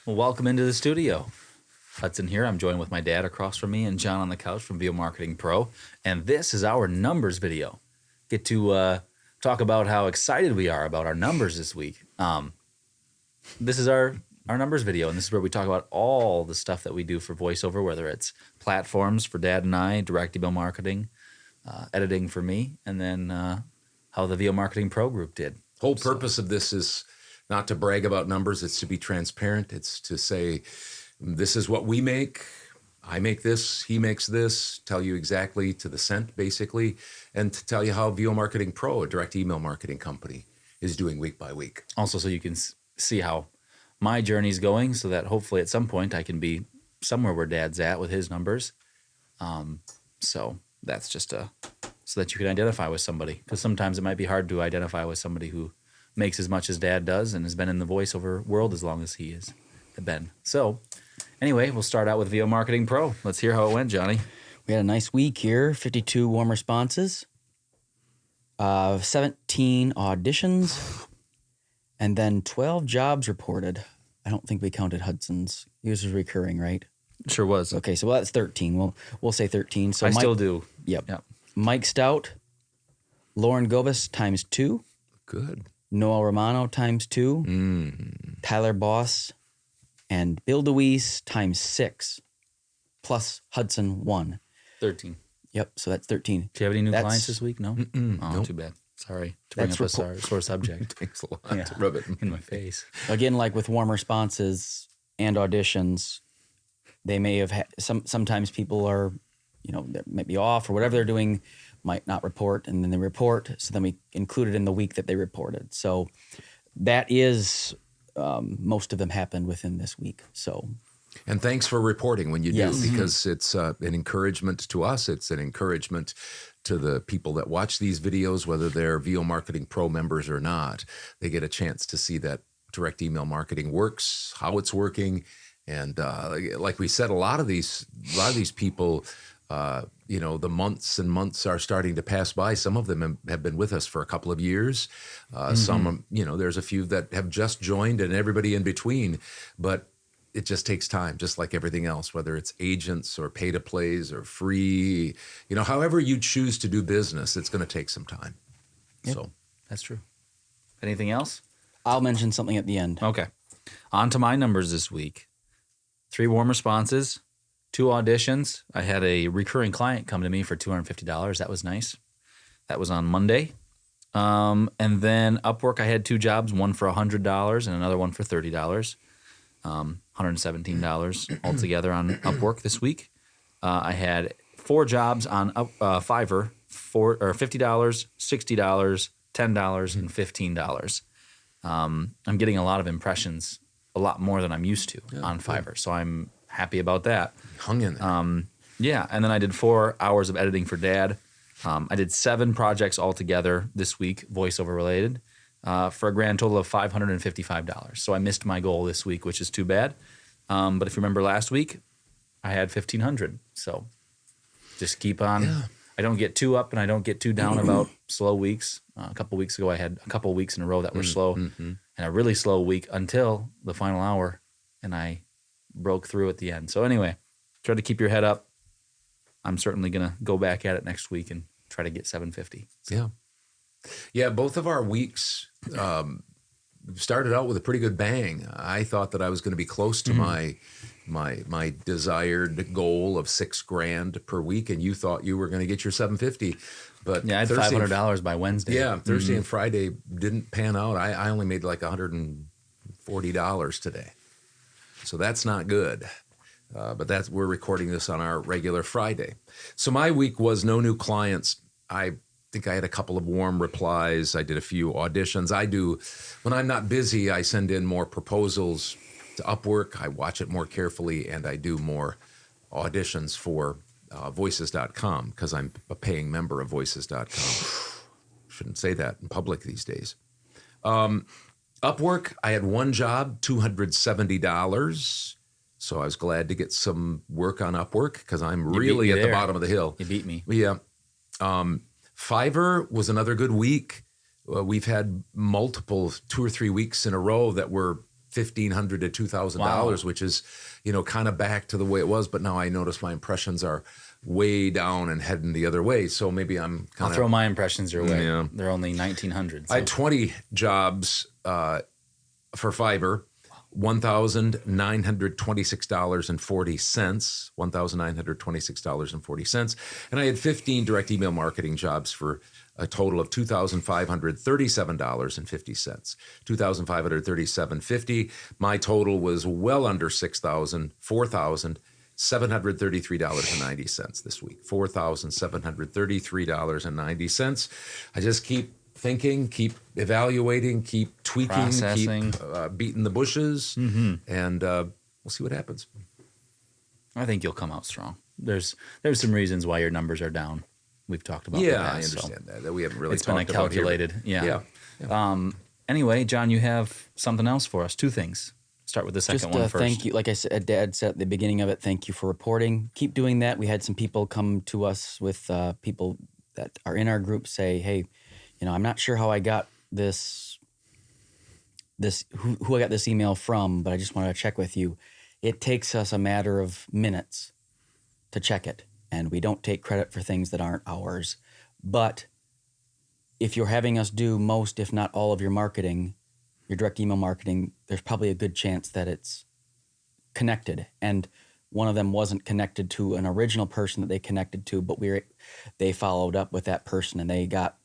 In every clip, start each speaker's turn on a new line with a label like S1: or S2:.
S1: Well, welcome into the studio. Hudson here. I'm joined with my dad across from me and John on the couch from VO Marketing Pro. And this is our numbers video. Get to talk about how excited we are about our numbers this week. This is our numbers video, and this is where we talk about all the stuff that we do for VoiceOver, whether it's platforms for Dad and I, direct email marketing, editing for me, and then how the VO Marketing Pro group did.
S2: Whole purpose of this is not to brag about numbers. It's to be transparent. It's to say, this is what we make. I make this. He makes this. Tell you exactly to the cent, basically, and to tell you how VO Marketing Pro, a direct email marketing company, is doing week by week.
S1: Also, so you can see how my journey's going, so that hopefully at some point I can be somewhere where Dad's at with his numbers. So that's just so that you can identify with somebody, because sometimes it might be hard to identify with somebody who makes as much as Dad does and has been in the voiceover world as long as he has been. So anyway, we'll start out with VO Marketing Pro. Let's hear how it went, Johnny.
S3: We had a nice week here, 52 warm responses, 17 auditions, and then 12 jobs reported. I don't think we counted Hudson's. Yours was recurring, right?
S1: Sure was.
S3: Okay, so that's 13. We'll say 13. So
S1: I still do.
S3: Yep. Mike Stout, Lauren Gobus times 2.
S2: Good.
S3: Noel Romano times 2. Tyler Boss and Bill DeWees times 6. Plus Hudson 1.
S1: 13.
S3: Yep, so that's 13.
S1: Do you have any new clients this week? No? Oh,
S2: Nope.
S1: too bad. Sorry to bring up a sore subject.
S2: Thanks a lot.
S1: Yeah.
S2: To rub it
S1: In my face.
S3: Again, like with warm responses and auditions, they may have had sometimes people are, they might be off or whatever they're doing, might not report, and then they report. So then we include it in the week that they reported. So that is, most of them happened within this week. So.
S2: And thanks for reporting when you
S3: Yes.
S2: do, because it's an encouragement to us. It's an encouragement to the people that watch these videos, whether they're VO Marketing Pro members or not. They get a chance to see that direct email marketing works, how it's working. And like we said, a lot of these people, the months and months are starting to pass by. Some of them have been with us for a couple of years. Some, there's a few that have just joined, and everybody in between. But it just takes time, just like everything else, whether it's agents or pay-to-plays or free, however you choose to do business, it's going to take some time.
S3: Yep.
S2: So
S1: That's true. Anything else?
S3: I'll mention something at the end.
S1: Okay. On to my numbers this week. 3 warm responses, 2 auditions. I had a recurring client come to me for $250. That was nice. That was on Monday. And then Upwork, I had 2 jobs, one for $100 and another one for $30. $117 altogether on Upwork this week. I had 4 jobs on Fiverr, $50, $60, $10, and $15. I'm getting a lot of impressions, a lot more than I'm used to on Fiverr, so I'm happy about that.
S2: hung in there.
S1: Yeah, and then I did 4 hours of editing for Dad. I did 7 projects altogether this week, voiceover related, for a grand total of $555. So I missed my goal this week, which is too bad. But if you remember last week, I had $1,500. So just keep on. Yeah. I don't get too up and I don't get too down about slow weeks. A couple weeks ago, I had a couple of weeks in a row that were slow, and a really slow week until the final hour, and I broke through at the end. So anyway, try to keep your head up. I'm certainly going to go back at it next week and try to get 750. So.
S2: Yeah, both of our weeks started out with a pretty good bang. I thought that I was going to be close to my desired goal of $6,000 per week, and you thought you were going to get your 750. But
S1: yeah, I had $500 by Wednesday.
S2: Yeah, Thursday and Friday didn't pan out. I only made like $140 today, so that's not good. But we're recording this on our regular Friday. So my week was no new clients. I think I had a couple of warm replies. I did a few auditions. When I'm not busy, I send in more proposals to Upwork. I watch it more carefully, and I do more auditions for Voices.com because I'm a paying member of Voices.com. Shouldn't say that in public these days. Upwork, I had 1 job, $270. So I was glad to get some work on Upwork because I'm really at the bottom of the hill.
S1: You beat me.
S2: Yeah. Fiverr was another good week. We've had multiple 2 or 3 weeks in a row that were $1,500 to $2,000,
S1: Wow.
S2: which is, kind of back to the way it was. But now I notice my impressions are way down and heading the other way. So maybe I'm
S1: I'll
S2: kind
S1: throw
S2: of.
S1: my impressions your way.
S2: Yeah.
S1: They're only 1,900.
S2: I had 20 jobs for Fiverr. $1,926.40. $1,926.40. And I had 15 direct email marketing jobs for a total of $2,537.50. $2,537.50. My total was well under $6,000, $4,733.90 this week. $4,733.90. I just keep thinking, keep evaluating, keep tweaking,
S1: Processing.
S2: keep beating the bushes, and we'll see what happens.
S1: I think you'll come out strong. There's some reasons why your numbers are down. We've talked about
S2: Yeah,
S1: the past,
S2: I
S1: so
S2: understand that we haven't really
S1: it's been a
S2: talked about here, but-
S1: calculated. Yeah.
S2: Yeah.
S1: Anyway, John, you have something else for us. Two things. Start with the second
S3: Just
S1: one first.
S3: thank you. Like I said, Dad said at the beginning of it, thank you for reporting. Keep doing that. We had some people come to us with people that are in our group say, hey, I'm not sure how I got this who I got this email from, but I just wanted to check with you. It takes us a matter of minutes to check it, and we don't take credit for things that aren't ours. But if you're having us do most, if not all of your marketing, your direct email marketing, there's probably a good chance that it's connected. And one of them wasn't connected to an original person that they connected to, but they followed up with that person and they got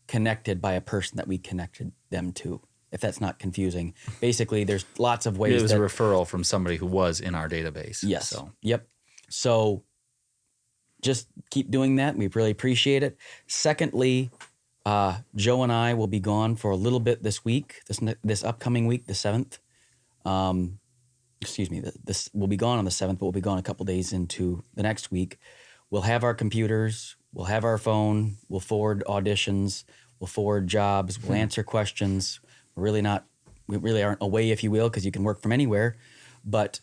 S3: connected by a person that we connected them to. If that's not confusing, basically, there's lots of ways.
S1: It was a referral from somebody who was in our database.
S3: Yes.
S1: So.
S3: Yep. So just keep doing that. We really appreciate it. Secondly, Joe and I will be gone for a little bit this week, this upcoming week, the 7th. This we'll be gone on the 7th, but we'll be gone a couple days into the next week. We'll have our computers. We'll have our phone. We'll forward auditions. We'll forward jobs. We'll answer questions. We really aren't away, if you will, because you can work from anywhere. But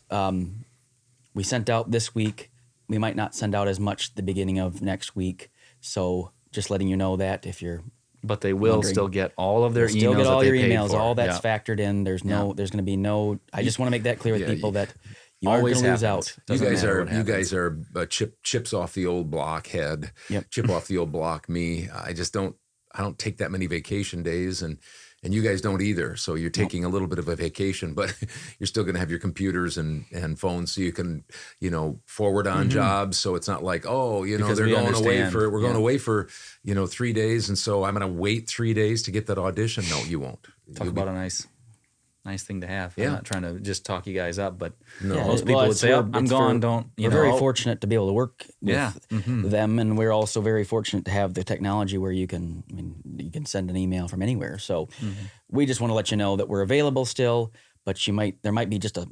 S3: we sent out this week. We might not send out as much the beginning of next week. So just letting you know that if you're
S1: But they will
S3: wondering.
S1: still get all of their emails.
S3: still get all
S1: that
S3: your
S1: they paid
S3: emails.
S1: for.
S3: All that's
S1: Yeah.
S3: factored in. There's going to be no. I just want to make that clear with
S2: Yeah,
S3: people that you aren't going
S1: Always
S3: to lose
S1: happens.
S3: out.
S2: You
S1: Doesn't
S2: guys
S1: matter
S2: are
S1: what happens.
S2: chips off the old block head.
S3: Yep.
S2: Chip off the old block me. I don't take that many vacation days, and you guys don't either. So you're taking a little bit of a vacation, but you're still going to have your computers and phones, so you can forward on jobs. So it's not like
S1: Because
S2: they're
S1: we
S2: going away
S1: understand.
S2: for 3 days, and so I'm going to wait 3 days to get that audition. No, you won't.
S1: Talk about a nice thing to have.
S2: Yeah.
S1: I'm not trying to just talk you guys up, but
S2: No.
S3: Yeah,
S1: most
S3: well,
S1: people would
S3: it's
S1: say,
S3: for-
S1: "Oh, I'm
S3: it's
S1: gone.
S3: for-
S1: Don't you
S3: We're
S1: know?"
S3: very fortunate to be able to work with
S1: Yeah.
S3: them, and we're also very fortunate to have the technology where you can send an email from anywhere. So we just want to let you know that we're available still, but there might be just a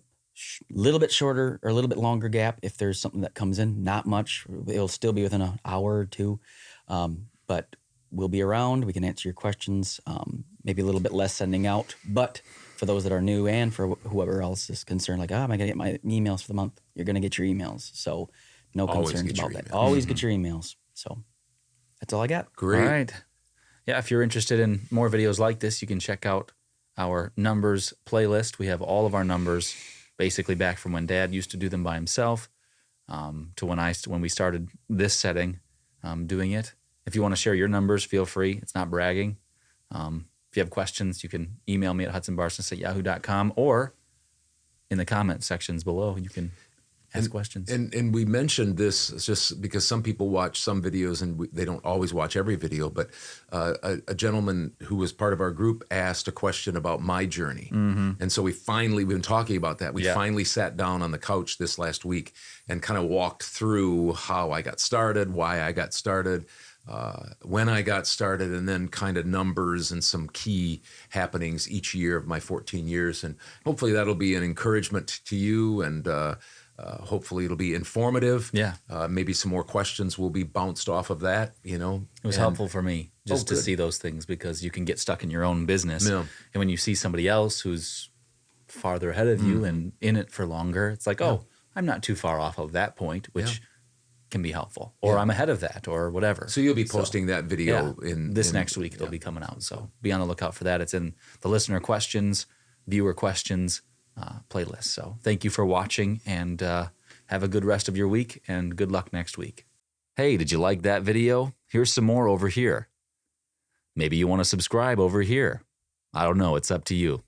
S3: little bit shorter or a little bit longer gap if there's something that comes in. Not much. It'll still be within an hour or two, but we'll be around. We can answer your questions. Maybe a little bit less sending out, but for those that are new and for whoever else is concerned, like, am I going to get my emails for the month? You're going to get your emails. So no
S2: Always
S3: concerns
S2: get your
S3: about that.
S2: emails.
S3: Always get your emails. So that's all I got.
S2: Great.
S1: All right. Yeah, if you're interested in more videos like this, you can check out our numbers playlist. We have all of our numbers basically back from when Dad used to do them by himself to when we started this setting doing it. If you want to share your numbers, feel free. It's not bragging. If you have questions, you can email me at hudsonbarsness@yahoo.com, or in the comment sections below, you can ask questions.
S2: And we mentioned this just because some people watch some videos and they don't always watch every video, but a gentleman who was part of our group asked a question about my journey. And so we've been talking about that. We finally sat down on the couch this last week and kind of walked through how I got started, why I got started, when I got started, and then kind of numbers and some key happenings each year of my 14 years. And hopefully that'll be an encouragement to you, and hopefully it'll be informative.
S1: Yeah.
S2: Maybe some more questions will be bounced off of that,
S1: It was helpful for me just to
S2: good.
S1: see those things, because you can get stuck in your own business.
S2: Yeah.
S1: And when you see somebody else who's farther ahead of you and in it for longer, it's like, oh, I'm not too far off of that point, which can be helpful. Or I'm ahead of that, or whatever.
S2: So you'll be posting that video in
S1: next week. It'll be coming out. So be on the lookout for that. It's in the listener questions viewer questions playlist. So thank you for watching, and have a good rest of your week, and good luck next week. Hey, did you like that video? Here's some more over here. Maybe you want to subscribe over here. I don't know. It's up to you.